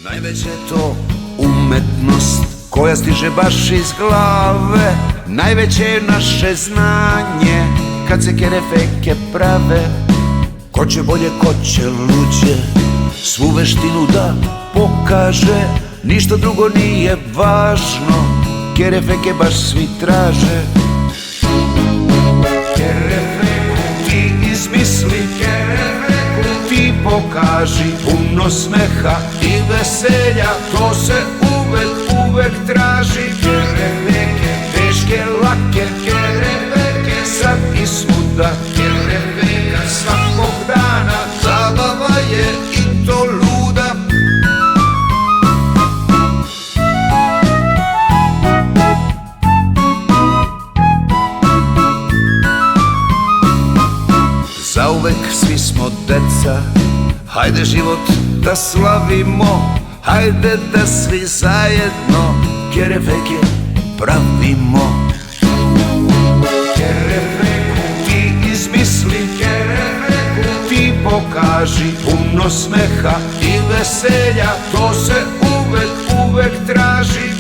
Najveće to umetnost koja stiže baš iz glave. Najveće je naše znanje kad se kerefeke prave. Ko će bolje, ko će luđe svu veštinu da pokaže. Ništa drugo nije važno, kerefeke baš svi traže. Kerefeku ti izmisli, kerefeku ti pokaži. Puno smeha i veselja, to se uvek traži. Kerefeke, teške, lake, kerefeke sad i svuda. Kerefeka svakog dana, zabava je i to luda. Zauvek svi smo deca, hajde život da slavimo. Hajde da svi zajedno kerefeke pravimo. Kerefeku ti izmisli, kerefeku ti pokaži. Puno smeha i veselja, to se uvek traži.